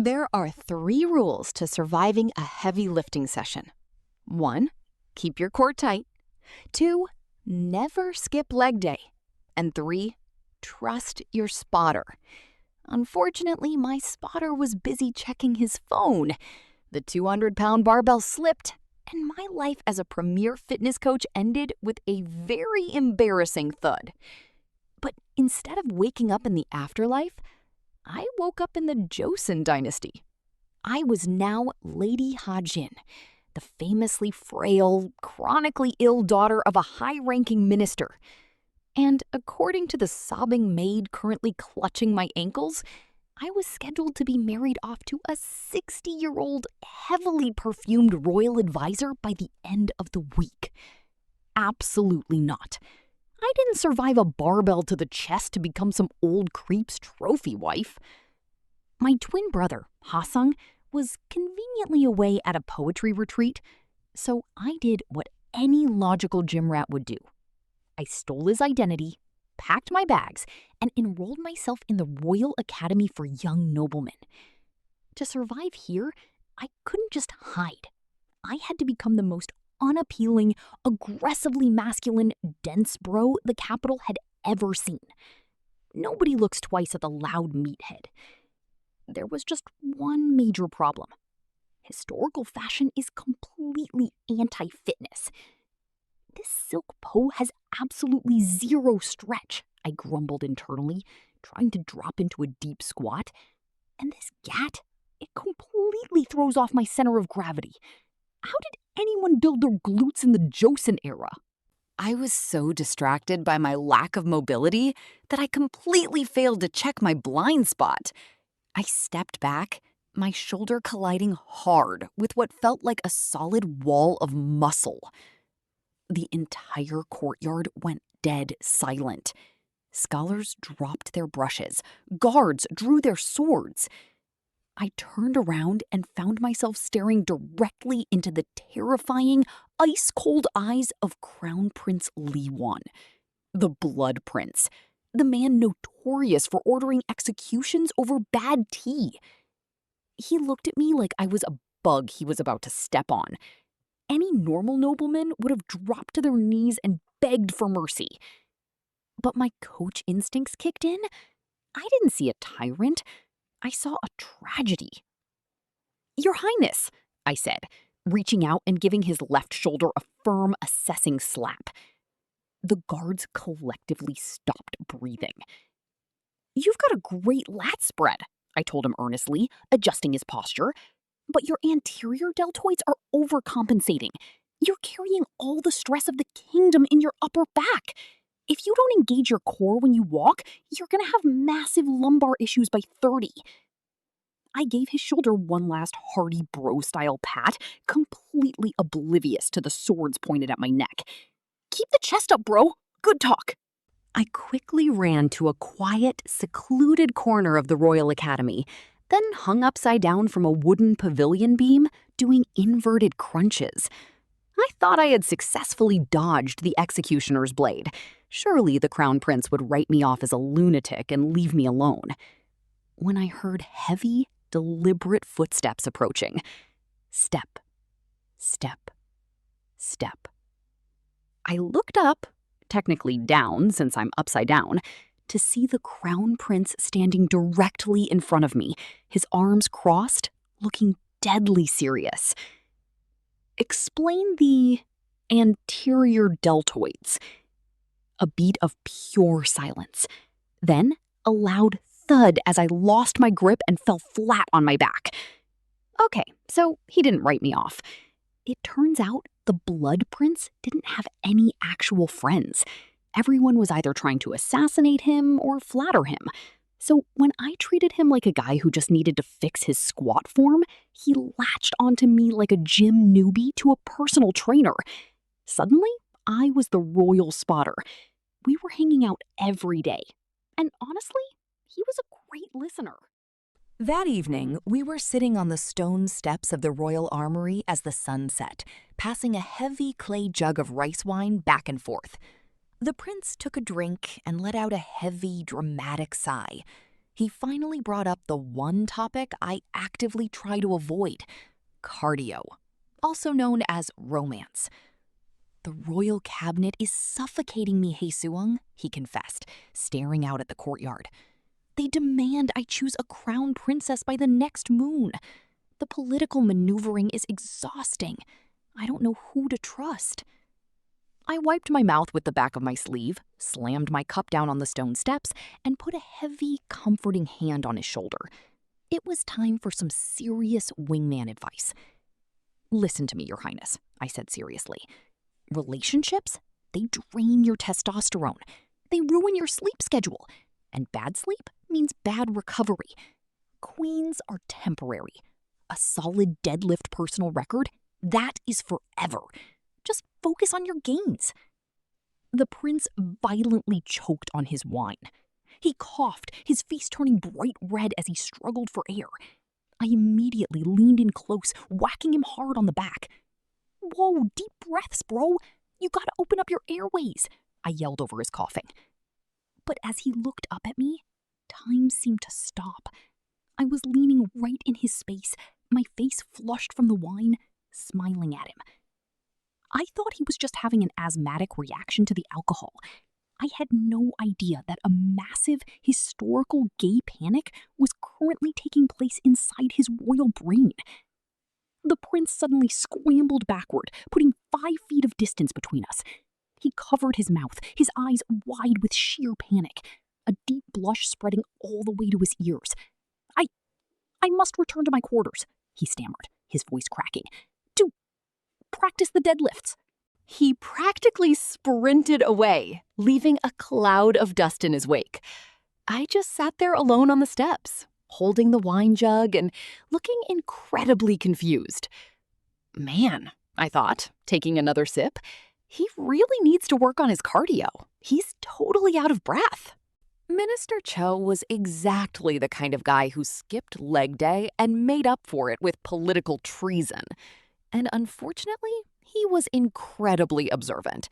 There are 3 rules to surviving a heavy lifting session. 1, keep your core tight. 2, never skip leg day. And 3, trust your spotter. Unfortunately, my spotter was busy checking his phone. The 200-pound barbell slipped, and my life as a premier fitness coach ended with a very embarrassing thud. But instead of waking up in the afterlife, I woke up in the Joseon Dynasty. I was now Lady Ha-jin, the famously frail, chronically ill daughter of a high-ranking minister. And according to the sobbing maid currently clutching my ankles, I was scheduled to be married off to a 60-year-old, heavily perfumed royal advisor by the end of the week. Absolutely not. I didn't survive a barbell to the chest to become some old creep's trophy wife. My twin brother, Ha-sung, was conveniently away at a poetry retreat, so I did what any logical gym rat would do. I stole his identity, packed my bags, and enrolled myself in the Royal Academy for Young Noblemen. To survive here, I couldn't just hide. I had to become the most unappealing, aggressively masculine, dense bro the capital had ever seen. Nobody looks twice at the loud meathead. There was just one major problem. Historical fashion is completely anti-fitness. This silk po has absolutely zero stretch, I grumbled internally, trying to drop into a deep squat. And this gat, it completely throws off my center of gravity. How did anyone build their glutes in the Joseon era? I was so distracted by my lack of mobility that I completely failed to check my blind spot. I stepped back, my shoulder colliding hard with what felt like a solid wall of muscle. The entire courtyard went dead silent. Scholars dropped their brushes. Guards drew their swords. I turned around and found myself staring directly into the terrifying, ice-cold eyes of Crown Prince Lee-won, the Blood Prince, the man notorious for ordering executions over bad tea. He looked at me like I was a bug he was about to step on. Any normal nobleman would have dropped to their knees and begged for mercy. But my coach instincts kicked in. I didn't see a tyrant. I saw a tragedy. "Your Highness," I said, reaching out and giving his left shoulder a firm, assessing slap. The guards collectively stopped breathing. "You've got a great lat spread," I told him earnestly, adjusting his posture. "But your anterior deltoids are overcompensating. You're carrying all the stress of the kingdom in your upper back. If you don't engage your core when you walk, you're going to have massive lumbar issues by 30. I gave his shoulder one last hearty bro-style pat, completely oblivious to the swords pointed at my neck. "Keep the chest up, bro. Good talk." I quickly ran to a quiet, secluded corner of the Royal Academy, then hung upside down from a wooden pavilion beam, doing inverted crunches. I thought I had successfully dodged the executioner's blade. Surely the Crown Prince would write me off as a lunatic and leave me alone. When I heard heavy, deliberate footsteps approaching. Step, step, step. I looked up, technically down since I'm upside down, to see the Crown Prince standing directly in front of me, his arms crossed, looking deadly serious. "Explain the anterior deltoids." A beat of pure silence. Then a loud thud as I lost my grip and fell flat on my back. Okay, so he didn't write me off. It turns out the Blood Prince didn't have any actual friends. Everyone was either trying to assassinate him or flatter him. So when I treated him like a guy who just needed to fix his squat form, he latched onto me like a gym newbie to a personal trainer. Suddenly, I was the royal spotter. We were hanging out every day. And honestly, he was a great listener. That evening, we were sitting on the stone steps of the royal armory as the sun set, passing a heavy clay jug of rice wine back and forth. The prince took a drink and let out a heavy, dramatic sigh. He finally brought up the one topic I actively try to avoid: cardio, also known as romance. "The royal cabinet is suffocating me, Hae-seung," he confessed, staring out at the courtyard. "They demand I choose a crown princess by the next moon. The political maneuvering is exhausting. I don't know who to trust." I wiped my mouth with the back of my sleeve, slammed my cup down on the stone steps, and put a heavy, comforting hand on his shoulder. It was time for some serious wingman advice. "Listen to me, Your Highness," I said seriously. "Relationships? They drain your testosterone. They ruin your sleep schedule. And bad sleep means bad recovery. Queens are temporary. A solid deadlift personal record, that is forever. Just focus on your gains." The prince violently choked on his wine. He coughed, his face turning bright red as he struggled for air. I immediately leaned in close, whacking him hard on the back. "Whoa, deep breaths, bro. You gotta open up your airways," I yelled over his coughing. But as he looked up at me, time seemed to stop. I was leaning right in his space, my face flushed from the wine, smiling at him. I thought he was just having an asthmatic reaction to the alcohol. I had no idea that a massive, historical gay panic was currently taking place inside his royal brain. The prince suddenly scrambled backward, putting 5 feet of distance between us. He covered his mouth, his eyes wide with sheer panic, a deep blush spreading all the way to his ears. I must return to my quarters," he stammered, his voice cracking, "to practice the deadlifts." He practically sprinted away, leaving a cloud of dust in his wake. I just sat there alone on the steps, holding the wine jug and looking incredibly confused. Man, I thought, taking another sip, he really needs to work on his cardio. He's totally out of breath. Minister Cho was exactly the kind of guy who skipped leg day and made up for it with political treason. And unfortunately, he was incredibly observant.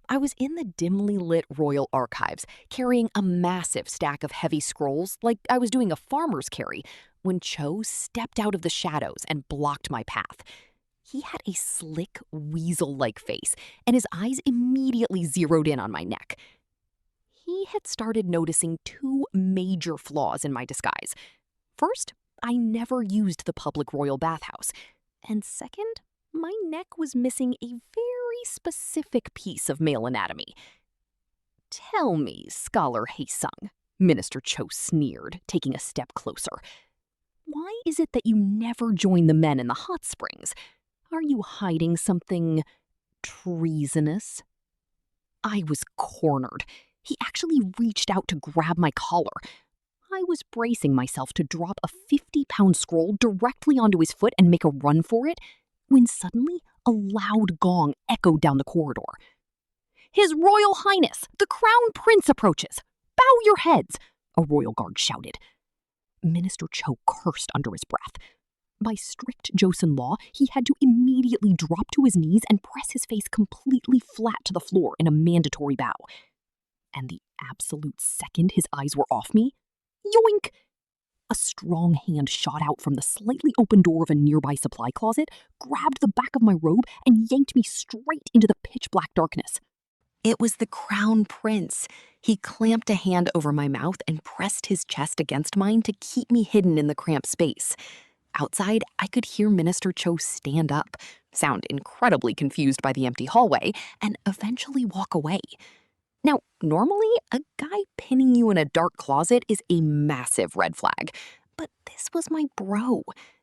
I was in the dimly lit royal archives, carrying a massive stack of heavy scrolls like I was doing a farmer's carry, when Cho stepped out of the shadows and blocked my path. He had a slick, weasel-like face, and his eyes immediately zeroed in on my neck. He had started noticing 2 major flaws in my disguise. First, I never used the public royal bathhouse. And second, my neck was missing a very specific piece of male anatomy. "Tell me, Scholar Hae-seung," Minister Cho sneered, taking a step closer, "why is it that you never join the men in the hot springs? Are you hiding something treasonous?" I was cornered. He actually reached out to grab my collar. I was bracing myself to drop a 50-pound scroll directly onto his foot and make a run for it, when suddenly a loud gong echoed down the corridor. "His Royal Highness, the Crown Prince approaches! Bow your heads!" a royal guard shouted. Minister Cho cursed under his breath. By strict Joseon law, he had to immediately drop to his knees and press his face completely flat to the floor in a mandatory bow. And the absolute second his eyes were off me, yoink! A strong hand shot out from the slightly open door of a nearby supply closet, grabbed the back of my robe, and yanked me straight into the pitch-black darkness. It was the Crown Prince. He clamped a hand over my mouth and pressed his chest against mine to keep me hidden in the cramped space. Outside, I could hear Minister Cho stand up, sound incredibly confused by the empty hallway, and eventually walk away. Now, normally, a guy pinning you in a dark closet is a massive red flag. But this was my bro.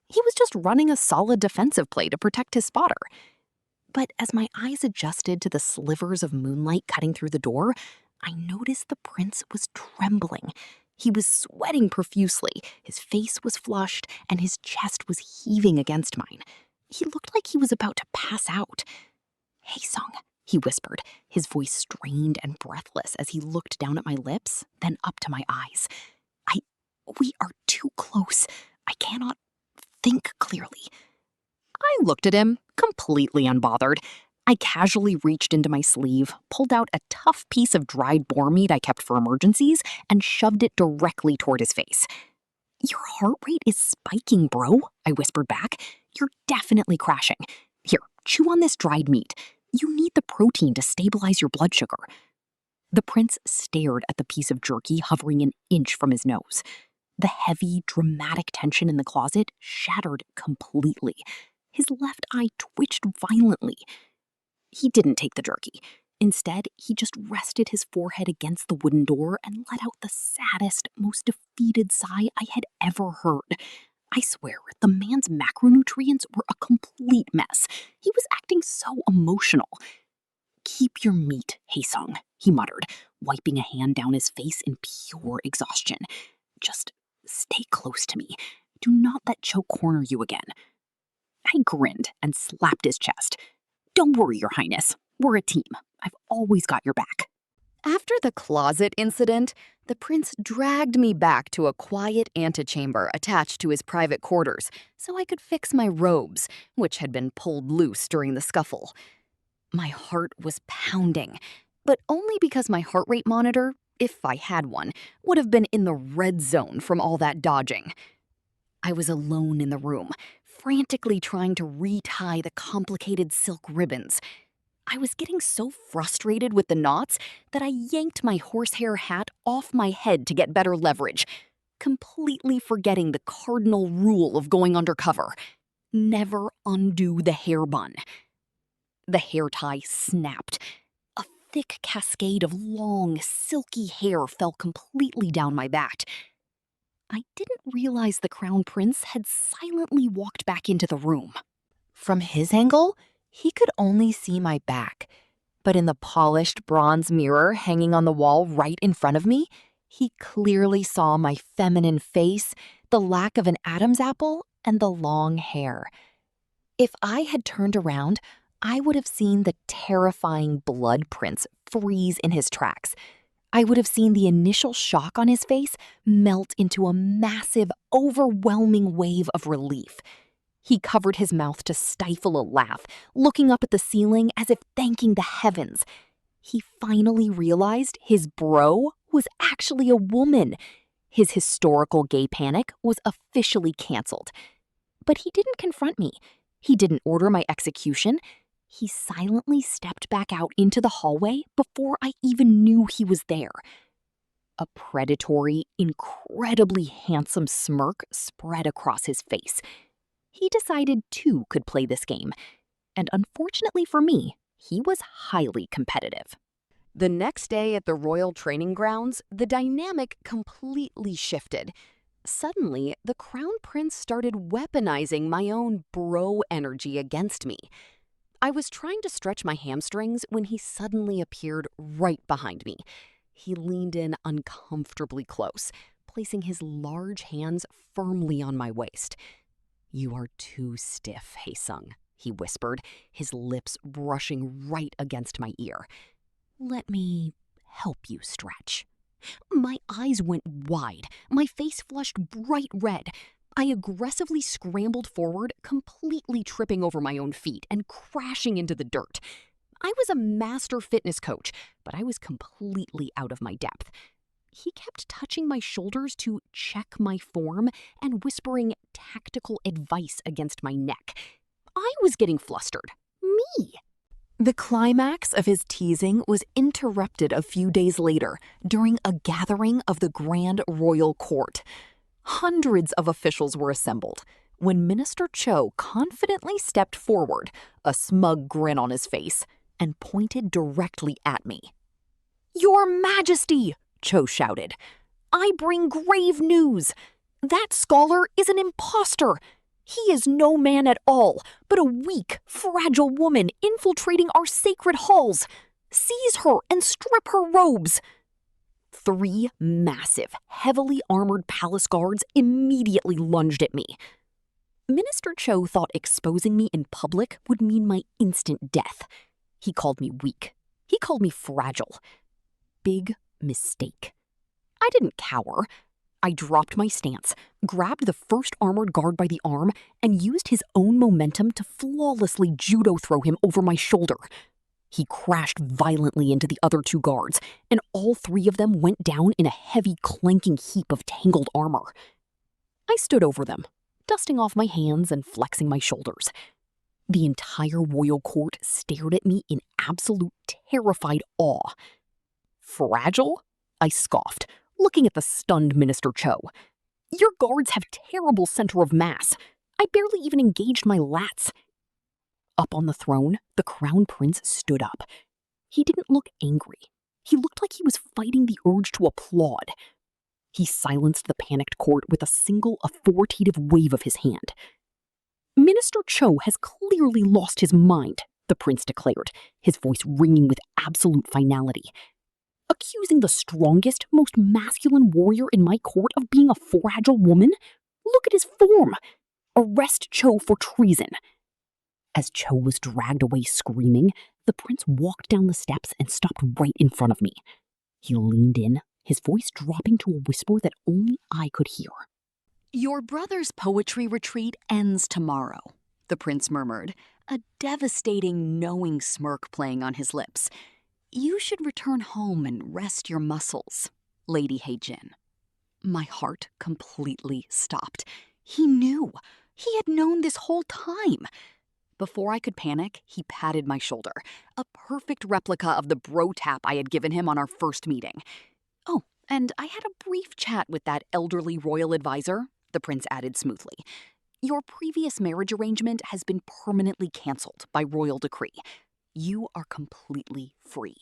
He was just running a solid defensive play to protect his spotter. But as my eyes adjusted to the slivers of moonlight cutting through the door, I noticed the prince was trembling. He was sweating profusely, his face was flushed, and his chest was heaving against mine. He looked like he was about to pass out. "Hae-seung," he whispered, his voice strained and breathless as he looked down at my lips, then up to my eyes. We are too close. I cannot think clearly." I looked at him, completely unbothered. I casually reached into my sleeve, pulled out a tough piece of dried boar meat I kept for emergencies, and shoved it directly toward his face. "Your heart rate is spiking, bro," I whispered back. "You're definitely crashing. Here, chew on this dried meat. You need the protein to stabilize your blood sugar." The prince stared at the piece of jerky hovering an inch from his nose. The heavy, dramatic tension in the closet shattered completely. His left eye twitched violently. He didn't take the jerky. Instead, he just rested his forehead against the wooden door and let out the saddest, most defeated sigh I had ever heard. I swear, the man's macronutrients were a complete mess. He was acting so emotional. "Keep your meat, Haesung," he muttered, wiping a hand down his face in pure exhaustion. "Just stay close to me. Do not let Cho corner you again." I grinned and slapped his chest. "Don't worry, Your Highness. We're a team. I've always got your back." After the closet incident, the prince dragged me back to a quiet antechamber attached to his private quarters so I could fix my robes, which had been pulled loose during the scuffle. My heart was pounding, but only because my heart rate monitor, if I had one, would have been in the red zone from all that dodging. I was alone in the room, frantically trying to retie the complicated silk ribbons. I was getting so frustrated with the knots that I yanked my horsehair hat off my head to get better leverage, completely forgetting the cardinal rule of going undercover: never undo the hair bun. The hair tie snapped. A thick cascade of long, silky hair fell completely down my back. I didn't realize the crown prince had silently walked back into the room. From his angle, he could only see my back, but in the polished bronze mirror hanging on the wall right in front of me, he clearly saw my feminine face, the lack of an Adam's apple, and the long hair. If I had turned around, I would have seen the terrifying blood prince freeze in his tracks. I would have seen the initial shock on his face melt into a massive, overwhelming wave of relief. He covered his mouth to stifle a laugh, looking up at the ceiling as if thanking the heavens. He finally realized his bro was actually a woman. His historical gay panic was officially canceled. But he didn't confront me. He didn't order my execution. He silently stepped back out into the hallway before I even knew he was there. A predatory, incredibly handsome smirk spread across his face. He decided two could play this game, and unfortunately for me, he was highly competitive. The next day at the royal training grounds, the dynamic completely shifted. Suddenly, the crown prince started weaponizing my own bro energy against me. I was trying to stretch my hamstrings when he suddenly appeared right behind me. He leaned in uncomfortably close, placing his large hands firmly on my waist. "You are too stiff, Haesung," he whispered, his lips brushing right against my ear. "Let me help you stretch." My eyes went wide. My face flushed bright red. I aggressively scrambled forward, completely tripping over my own feet and crashing into the dirt. I was a master fitness coach, but I was completely out of my depth. He kept touching my shoulders to check my form and whispering tactical advice against my neck. I was getting flustered. Me! The climax of his teasing was interrupted a few days later during a gathering of the Grand Royal Court. Hundreds of officials were assembled when Minister Cho confidently stepped forward, a smug grin on his face, and pointed directly at me. "Your Majesty!" Cho shouted. "I bring grave news. That scholar is an impostor. He is no man at all, but a weak, fragile woman infiltrating our sacred halls. Seize her and strip her robes." 3 massive, heavily armored palace guards immediately lunged at me. Minister Cho thought exposing me in public would mean my instant death. He called me weak. He called me fragile. Big mistake. I didn't cower. I dropped my stance, grabbed the first armored guard by the arm, and used his own momentum to flawlessly judo throw him over my shoulder. He crashed violently into the other 2 guards, and all 3 of them went down in a heavy, clanking heap of tangled armor. I stood over them, dusting off my hands and flexing my shoulders. The entire royal court stared at me in absolute terrified awe. Fragile? I scoffed, looking at the stunned Minister Cho. Your guards have terrible center of mass. I barely even engaged my lats. Up on the throne, the crown prince stood up. He didn't look angry. He looked like he was fighting the urge to applaud. He silenced the panicked court with a single authoritative wave of his hand. Minister Cho has clearly lost his mind, the prince declared, his voice ringing with absolute finality. Accusing the strongest, most masculine warrior in my court of being a fragile woman? Look at his form. Arrest Cho for treason. As Cho was dragged away screaming, the prince walked down the steps and stopped right in front of me. He leaned in, his voice dropping to a whisper that only I could hear. "Your brother's poetry retreat ends tomorrow," the prince murmured, a devastating, knowing smirk playing on his lips. "You should return home and rest your muscles, Lady Hei-jin." My heart completely stopped. He knew. He had known this whole time. Before I could panic, he patted my shoulder, a perfect replica of the bro tap I had given him on our first meeting. "Oh, and I had a brief chat with that elderly royal advisor," the prince added smoothly. "Your previous marriage arrangement has been permanently canceled by royal decree. You are completely free."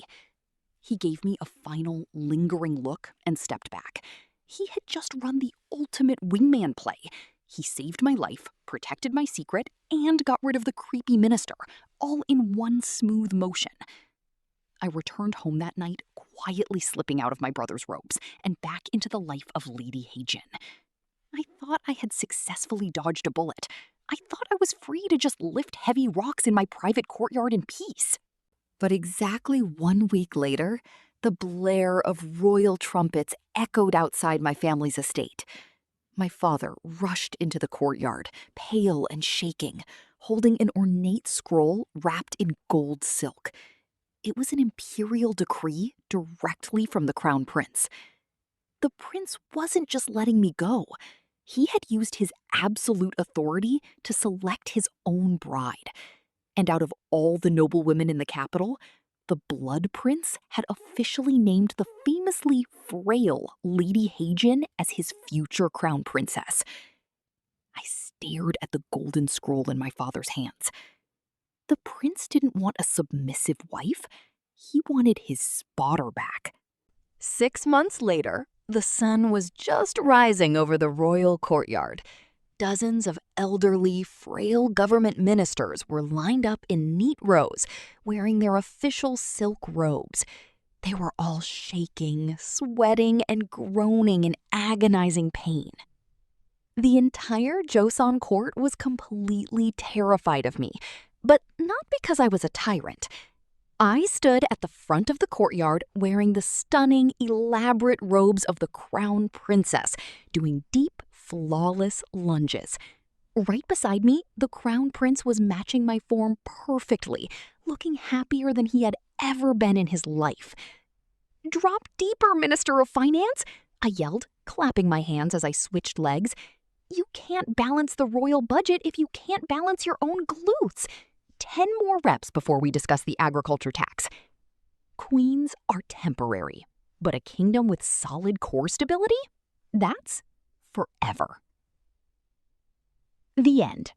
He gave me a final, lingering look and stepped back. He had just run the ultimate wingman play. He saved my life, protected my secret, and got rid of the creepy minister, all in one smooth motion. I returned home that night, quietly slipping out of my brother's robes and back into the life of Lady Hei-jin. I thought I had successfully dodged a bullet. I thought I was free to just lift heavy rocks in my private courtyard in peace. But exactly 1 week later, the blare of royal trumpets echoed outside my family's estate. My father rushed into the courtyard, pale and shaking, holding an ornate scroll wrapped in gold silk. It was an imperial decree directly from the crown prince. The prince wasn't just letting me go. He had used his absolute authority to select his own bride. And out of all the noblewomen in the capital, the Blood Prince had officially named the famously frail Lady Hei-jin as his future crown princess. I stared at the golden scroll in my father's hands. The prince didn't want a submissive wife. He wanted his spotter back. 6 months later, the sun was just rising over the royal courtyard. Dozens of elderly, frail government ministers were lined up in neat rows, wearing their official silk robes. They were all shaking, sweating, and groaning in agonizing pain. The entire Joseon court was completely terrified of me, but not because I was a tyrant. I stood at the front of the courtyard wearing the stunning, elaborate robes of the crown princess, doing deep, flawless lunges. Right beside me, the crown prince was matching my form perfectly, looking happier than he had ever been in his life. "Drop deeper, Minister of Finance," I yelled, clapping my hands as I switched legs. "You can't balance the royal budget if you can't balance your own glutes. 10 more reps before we discuss the agriculture tax." Queens are temporary, but a kingdom with solid core stability? That's forever. The end.